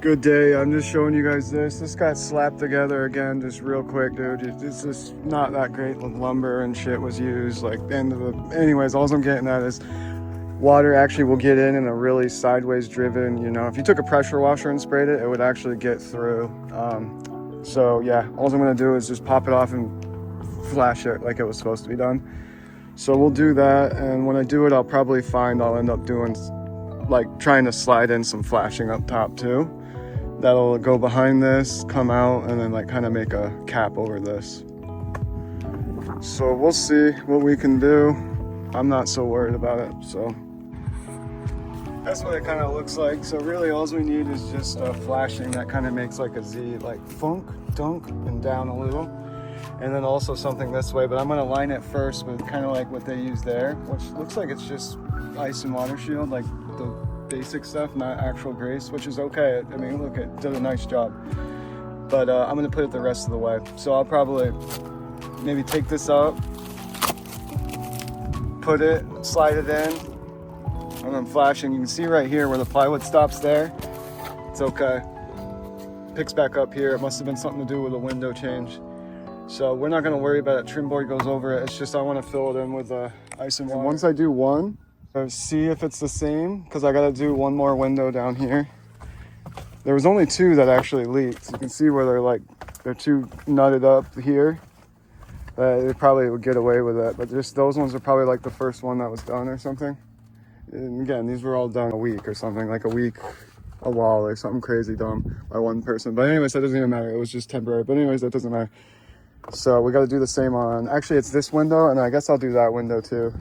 Good day. I'm just showing you guys this. This got slapped together again, just real quick, dude. It's just not that great. Lumber and shit was used. Like, anyways, all I'm getting at is water actually will get in a really sideways driven, you know, if you took a pressure washer and sprayed it, it would actually get through. So yeah, all I'm gonna do is just pop it off and flash it like it was supposed to be done. So we'll do that, and when I do it, I'll end up doing, like, trying to slide in some flashing up top too. That'll go behind this, come out, and then like kind of make a cap over this. So we'll see what we can do. I'm not so worried about it. So that's what it kind of looks like. So really all we need is just a flashing that kind of makes like a Z, like funk, dunk, and down a little. And then also something this way, but I'm gonna line it first with kind of like what they use there, which looks like it's just ice and water shield, like the basic stuff, not actual grease, which is okay. I mean, look, it did a nice job. But I'm gonna put it the rest of the way. So I'll probably maybe take this up, put it, slide it in, and I'm flashing. You can see right here where the plywood stops there. It's okay. Picks back up here. It must have been something to do with a window change. So we're not gonna worry about it. Trim board goes over it. It's just I wanna fill it in with ice and water. And once I do one, see if it's the same, because I gotta do one more window down here. There was only two that actually leaked. So you can see where they're too nutted up here. They probably would get away with it, but just those ones are probably like the first one that was done or something. And again, these were all done a week or something, like a wall or something crazy dumb by one person. But anyways, that doesn't even matter. It was just temporary. But anyways, that doesn't matter. So we got to do the same on, actually it's this window, and I guess I'll do that window too.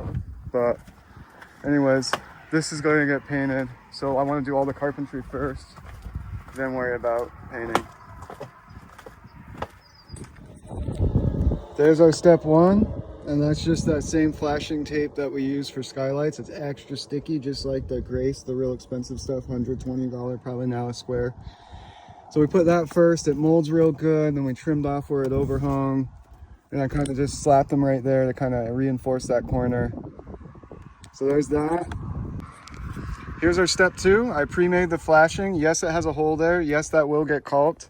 But anyways, this is going to get painted. So I want to do all the carpentry first, then worry about painting. There's our step one, and that's just that same flashing tape that we use for skylights. It's extra sticky, just like the Grace, the real expensive stuff, $120 probably now a square. So we put that first. It molds real good, then we trimmed off where it overhung, and I kind of just slapped them right there to kind of reinforce that corner. So there's that. Here's our step two. I pre-made the flashing. Yes, it has a hole there. Yes, that will get caulked,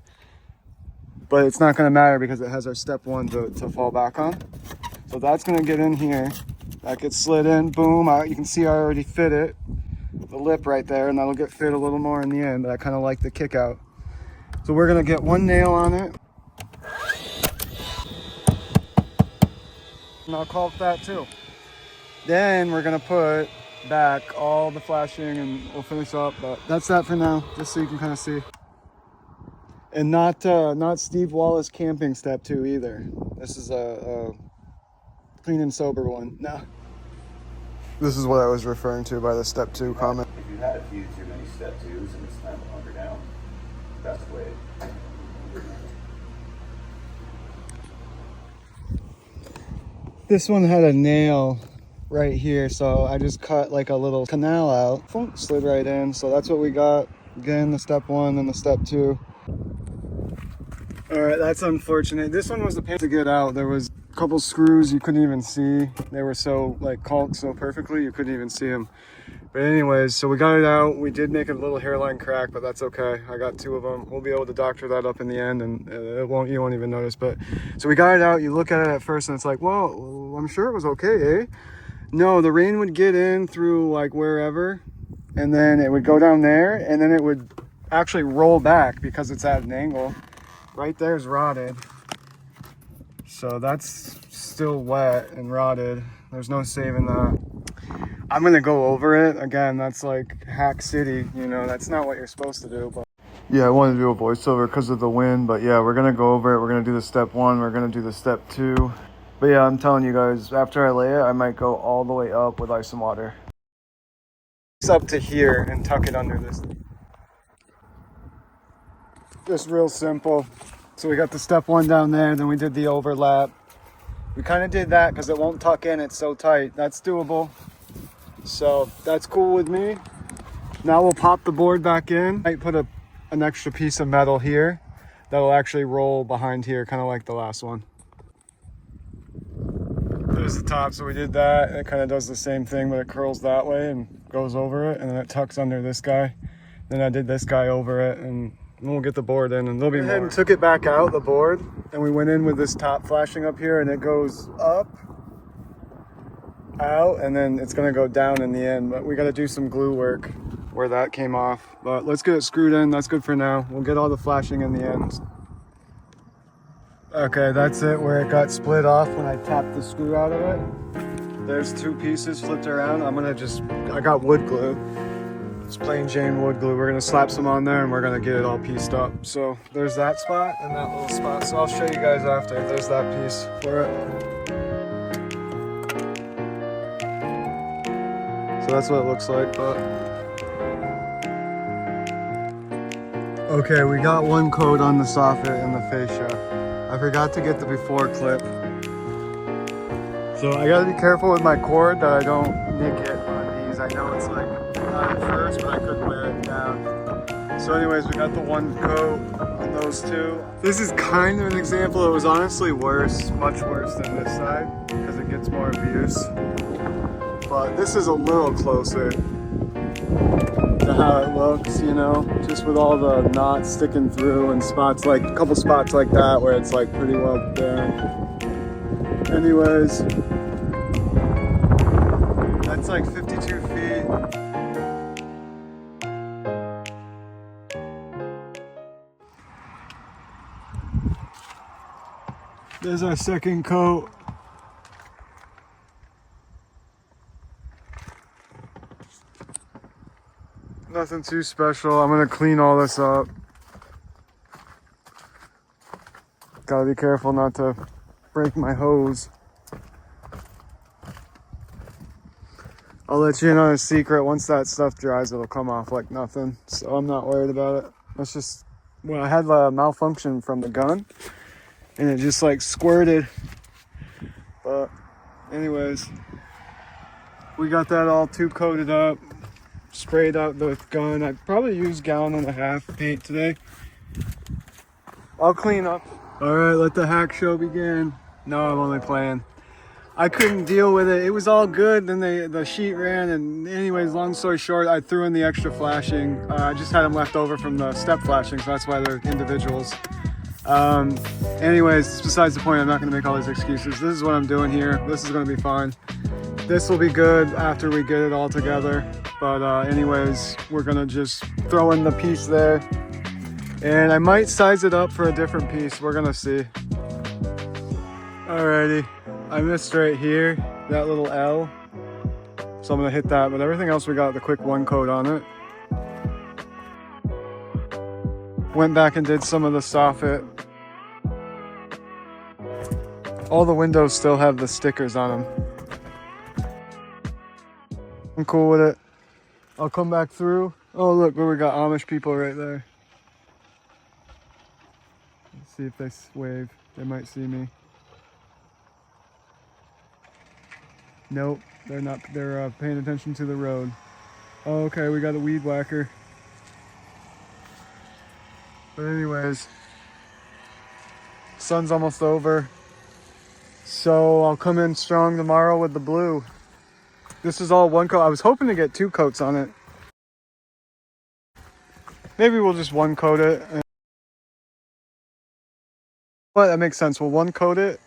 but it's not gonna matter because it has our step one to fall back on. So that's gonna get in here. That gets slid in, boom. You can see I already fit it, the lip right there, and that'll get fit a little more in the end, but I kind of like the kick out. So we're gonna get one nail on it. And I'll caulk that too. Then we're gonna put back all the flashing and we'll finish up, but that's that for now, just so you can kind of see. And not Steve Wallace camping step two either. This is a clean and sober one. No. This is what I was referring to by the step two comment. If you had a few too many step twos and it's time to hunker down, that's the way. This one had a nail right here, so I just cut like a little canal out, slid right in. So that's what we got. Again, the step one and the step two. All right, that's unfortunate. This one was the pain to get out. There was a couple screws you couldn't even see. They were so like caulked so perfectly you couldn't even see them. But anyways, so we got it out. We did make a little hairline crack, but that's okay. I got two of them. We'll be able to doctor that up in the end, and you won't even notice. But so we got it out. You look at it at first and it's like, well, I'm sure it was okay, eh? No, the rain would get in through like wherever, and then it would go down there, and then it would actually roll back because it's at an angle. Right there's rotted. So that's still wet and rotted. There's no saving that. I'm gonna go over it. Again, that's like Hack City, you know, that's not what you're supposed to do. But yeah, I wanted to do a voiceover because of the wind, but yeah, we're gonna go over it. We're gonna do the step one, we're gonna do the step two. But yeah, I'm telling you guys, after I lay it, I might go all the way up with ice and water. It's up to here and tuck it under this. Just real simple. So we got the step one down there, then we did the overlap. We kind of did that because it won't tuck in, it's so tight. That's doable. So that's cool with me. Now we'll pop the board back in. I might put an extra piece of metal here that'll actually roll behind here, kind of like the last one. There's the top, so we did that. It kind of does the same thing, but it curls that way and goes over it, and then it tucks under this guy. Then I did this guy over it, and we'll get the board in, and there'll be more. And took it back out, the board, and we went in with this top flashing up here, and it goes up, out, and then it's gonna go down in the end. But we gotta do some glue work where that came off. But let's get it screwed in. That's good for now. We'll get all the flashing in the end. Okay, that's it, where it got split off when I tapped the screw out of it. There's two pieces flipped around. I got wood glue. It's plain Jane wood glue. We're gonna slap some on there and we're gonna get it all pieced up. So there's that spot and that little spot. So I'll show you guys after. There's that piece for it. So that's what it looks like, but. Okay, we got one coat on the soffit and the fascia. I forgot to get the before clip. So I gotta be careful with my cord that I don't nick it on these. I know it's like not at first, but I couldn't wear it down. So anyways, we got the one coat on those two. This is kind of an example. It was honestly worse, much worse than this side, because it gets more abuse. But this is a little closer to how it looks, you know, just with all the knots sticking through and spots, like a couple spots like that where it's like pretty well there. Anyways, that's like 52 feet. There's our second coat. Nothing too special. I'm gonna clean all this up. Gotta be careful not to break my hose. I'll let you in on a secret. Once that stuff dries, it'll come off like nothing. So I'm not worried about it. That's just, well, I had a malfunction from the gun and it just like squirted. But anyways, we got that all two coated up. Sprayed out the gun. I probably used 1.5 gallons paint today. I'll clean up. All right, let the hack show begin. No, I'm only playing. I couldn't deal with it. It was all good. Then the sheet ran, and anyways, long story short, I threw in the extra flashing. I just had them left over from the step flashing, so that's why they're individuals. Anyways, it's besides the point. I'm not going to make all these excuses. This is what I'm doing here. This is going to be fine. This will be good after we get it all together. But anyways, we're gonna just throw in the piece there. And I might size it up for a different piece. We're gonna see. Alrighty, I missed right here, that little L. So I'm gonna hit that, but everything else we got the quick one coat on it. Went back and did some of the soffit. All the windows still have the stickers on them. I'm cool with it. I'll come back through. Oh, look, where we got Amish people right there. Let's see if they wave. They might see me. Nope, they're not. They're paying attention to the road. Oh, okay, we got a weed whacker. But anyways, sun's almost over. So I'll come in strong tomorrow with the blue. This is all one coat. I was hoping to get two coats on it. Maybe we'll just one coat it. But that makes sense. We'll one coat it,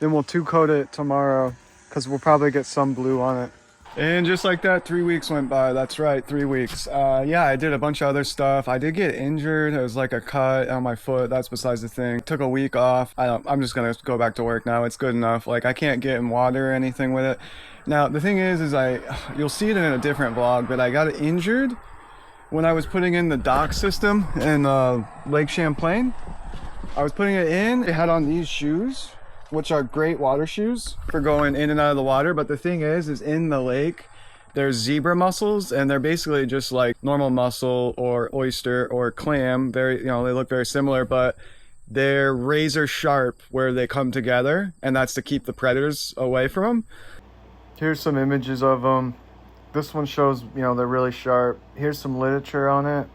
then we'll two coat it tomorrow because we'll probably get some blue on it. And just like that, 3 weeks went by. That's right, 3 weeks. Yeah, I did a bunch of other stuff. I did get injured. It was like a cut on my foot. That's besides the thing. Took a week off. I'm just gonna go back to work now. It's good enough. Like I can't get in water or anything with it. Now the thing is you'll see it in a different vlog, but I got injured when I was putting in the dock system in Lake Champlain. I was putting it in. I had on these shoes, which are great water shoes for going in and out of the water. But the thing is in the lake, there's zebra mussels, and they're basically just like normal mussel or oyster or clam. Very, they look very similar, but they're razor sharp where they come together, and that's to keep the predators away from them. Here's some images of them. This one shows, they're really sharp. Here's some literature on it,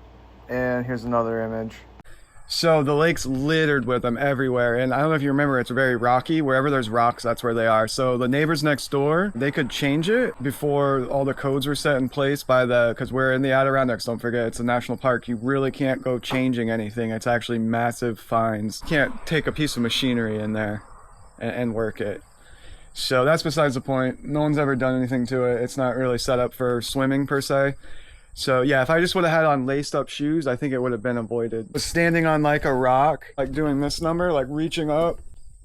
and here's another image. So the lake's littered with them everywhere. And I don't know if you remember, it's very rocky. Wherever there's rocks, that's where they are. So the neighbors next door, they could change it before all the codes were set in place by because we're in the Adirondacks, don't forget, it's a national park. You really can't go changing anything. It's actually massive fines. You can't take a piece of machinery in there and work it. So that's besides the point. No one's ever done anything to it. It's not really set up for swimming per se. So yeah, if I just would have had on laced up shoes, I think it would have been avoided. I was standing on like a rock, like doing this number, like reaching up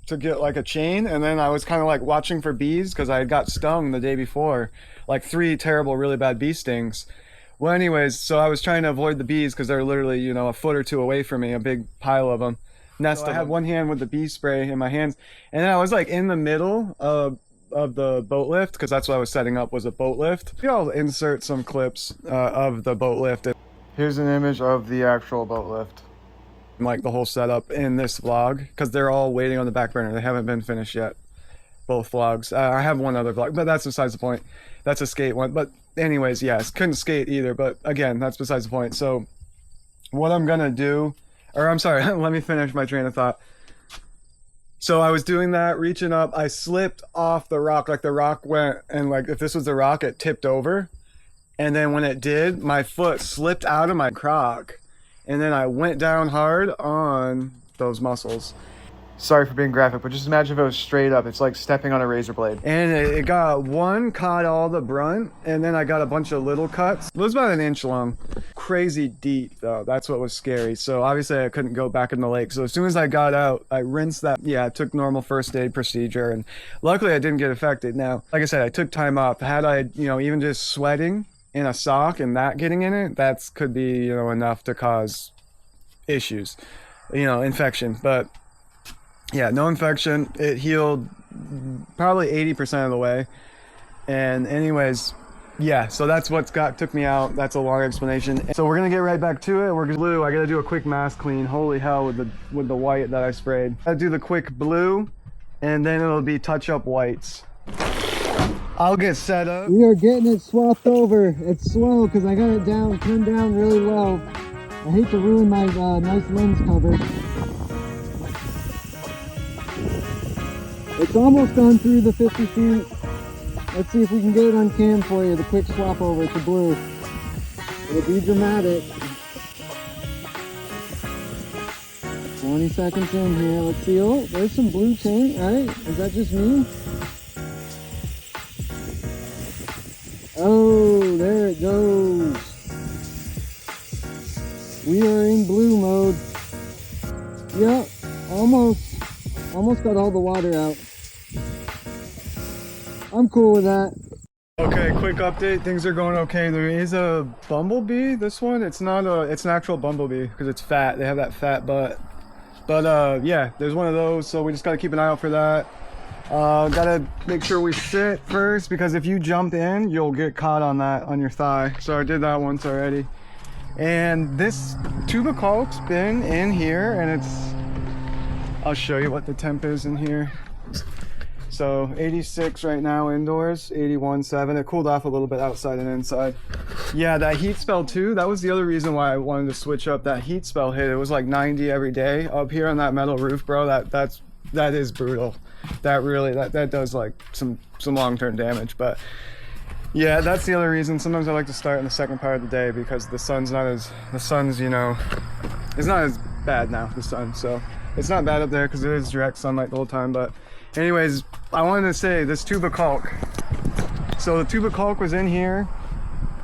to get like a chain. And then I was kind of like watching for bees because I had got stung the day before, like 3 terrible, really bad bee stings. Well, anyways, so I was trying to avoid the bees because they're literally, you know, a foot or 2 away from me, a big pile of them. Nest. So I had one hand with the bee spray in my hands. And then I was like in the middle of the boat lift, because that's what I was setting up, was a boat lift. I'll insert some clips of the boat lift. Here's an image of the actual boat lift, like the whole setup in this vlog, because they're all waiting on the back burner. They haven't been finished yet, both vlogs. I have one other vlog, but that's besides the point. That's a skate one. But anyways, yes, couldn't skate either, but again, that's besides the point. So what I'm gonna do, or I'm sorry, let me finish my train of thought. So I was doing that, reaching up, I slipped off the rock, like the rock went, and like if this was the rock, it tipped over. And then when it did, my foot slipped out of my croc, and then I went down hard on those muscles. Sorry for being graphic, but just imagine if it was straight up. It's like stepping on a razor blade. And it caught all the brunt, and then I got a bunch of little cuts. It was about 1 inch long. Crazy deep though, that's what was scary. So obviously I couldn't go back in the lake. So as soon as I got out, I rinsed that. Yeah, I took normal first aid procedure, and luckily I didn't get affected. Now, like I said, I took time off. Had I, you know, even just sweating in a sock and that getting in it, that could be, you know, enough to cause issues, you know, infection. But yeah, no infection. It healed probably 80% of the way. And anyways, yeah, so that's what took me out. That's a long explanation. So we're gonna get right back to it. We're gonna blue. I gotta do a quick mask clean. Holy hell, with the white that I sprayed. I do the quick blue, and then it'll be touch up whites. I'll get set up. We are getting it swapped over. It's slow because I got it down, turned down really low. I hate to ruin my nice lens cover. It's almost gone through the 50 feet. Let's see if we can get it on cam for you, the quick swap over to blue. It'll be dramatic. 20 seconds in here. Let's see. Oh, there's some blue tint, right? Is that just me? Oh, there it goes. We are in blue mode. Yep, almost got all the water out. I'm cool with that. Okay, quick update. Things are going okay. There is a bumblebee. This one, it's not it's an actual bumblebee because it's fat. They have that fat butt. But yeah, there's one of those. So we just got to keep an eye out for that. Gotta make sure we sit first, because if you jump in, you'll get caught on that, on your thigh. So I did that once already. And this tuba caulk's been in here, and I'll show you what the temp is in here. So 86 right now indoors, 81.7. It cooled off a little bit outside and inside. Yeah, that heat spell too, that was the other reason why I wanted to switch up. That heat spell hit. It was like 90 every day up here on that metal roof, bro. That is brutal. That really, that does like some long-term damage. But yeah, that's the other reason. Sometimes I like to start in the second part of the day because the sun's, you know, it's not as bad now, the sun. So it's not bad up there because it is direct sunlight the whole time. But anyways, I wanted to say this tuba caulk. So the tuba caulk was in here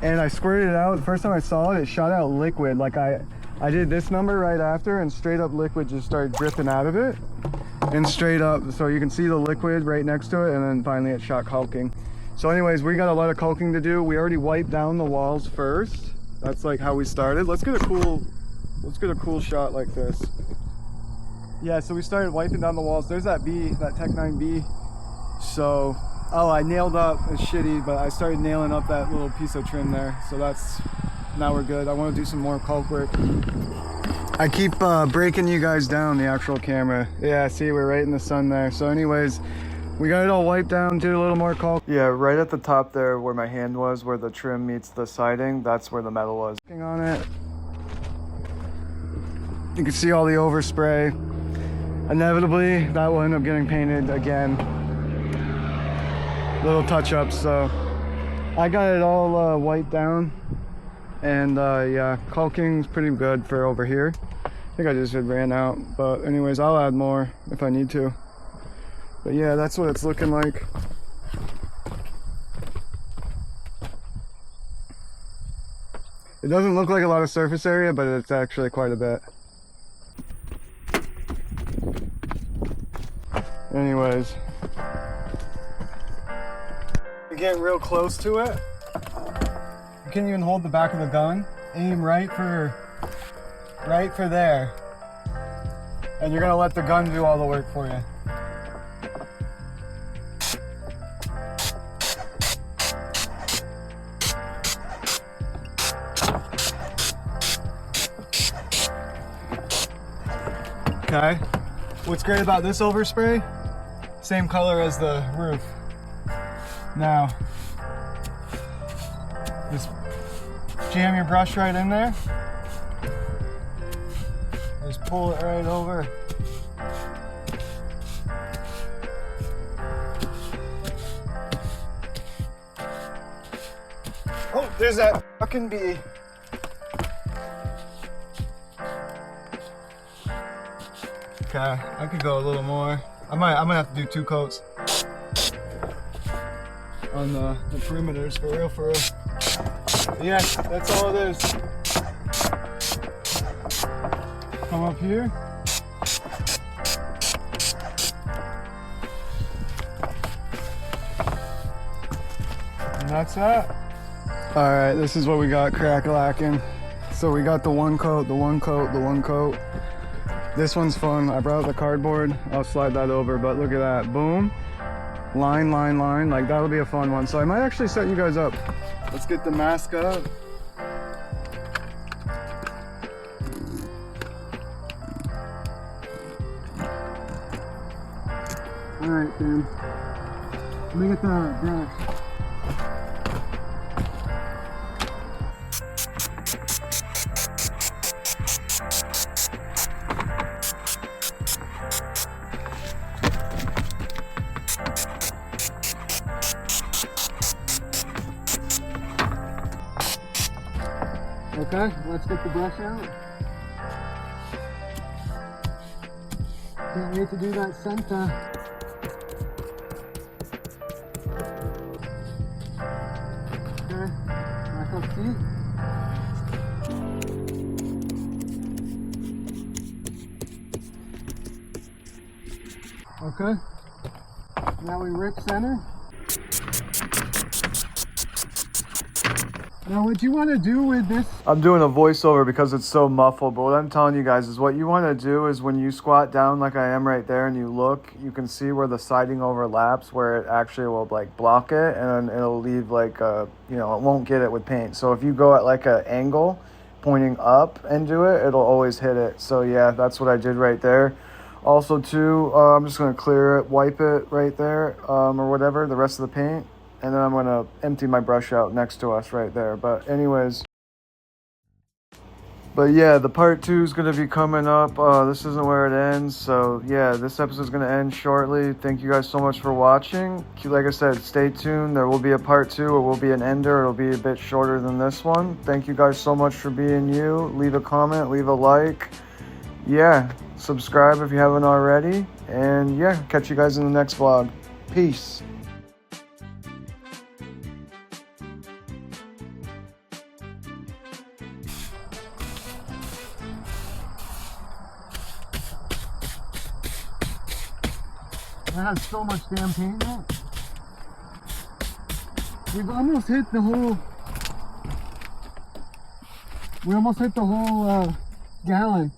and I squirted it out. The first time I saw it, it shot out liquid. Like I did this number right after, and straight up liquid just started dripping out of it. And straight up, so you can see the liquid right next to it, and then finally it shot caulking. So anyways, we got a lot of caulking to do. We already wiped down the walls first. That's like how we started. Let's get a cool shot like this. Yeah, so we started wiping down the walls. There's that B, that Tech 9B. So, oh, I nailed up, it's shitty, but I started nailing up that little piece of trim there. So now we're good. I want to do some more caulk work. I keep breaking you guys down, the actual camera. Yeah, see, we're right in the sun there. So anyways, we got it all wiped down, did a little more caulk. Yeah, right at the top there where my hand was, where the trim meets the siding, that's where the metal was. Working on it. You can see all the overspray. Inevitably, that will end up getting painted again. Little touch-ups, so I got it all wiped down, and yeah, caulking's pretty good for over here. I think I just ran out, but anyways, I'll add more if I need to. But yeah, that's what it's looking like. It doesn't look like a lot of surface area, but it's actually quite a bit. Anyways, you're getting real close to it. You can't even hold the back of the gun. Aim right for there. And you're gonna let the gun do all the work for you. Okay. What's great about this overspray? Same color as the roof. Now, just jam your brush right in there. Just pull it right over. Oh, there's that fucking bee. Okay, I could go a little more. I might have to do 2 coats on the perimeters for real. Yeah, that's all it is. Come up here. And that's that. All right, this is what we got crack-lacking. So we got the 1 coat, the 1 coat, the 1 coat. This one's fun. I brought out the cardboard. I'll slide that over, but look at that. Boom. Line, line, line. Like, that'll be a fun one. So I might actually set you guys up. Let's get the mask up. All right, Tim. Let me get the brush. Okay, let's get the brush out. Can't wait to do that center. Okay, back up feet. Okay, now we rip center. Now what you want to do with this... I'm doing a voiceover because it's so muffled, but what I'm telling you guys is what you want to do is when you squat down like I am right there and you look, you can see where the siding overlaps, where it actually will like block it, and it'll leave like a, you know, it won't get it with paint. So if you go at like an angle pointing up and do it, it'll always hit it. So yeah, that's what I did right there. Also too, I'm just going to clear it, wipe it right there, or whatever, the rest of the paint. And then I'm going to empty my brush out next to us right there. But anyways. But yeah, the part 2 is going to be coming up. This isn't where it ends. So yeah, this episode is going to end shortly. Thank you guys so much for watching. Like I said, stay tuned. There will be a part 2. It will be an ender. It'll be a bit shorter than this one. Thank you guys so much for being you. Leave a comment. Leave a like. Yeah, subscribe if you haven't already. And yeah, catch you guys in the next vlog. Peace. That has so much damn paint in it. We've almost hit the whole... We almost hit the whole gallon.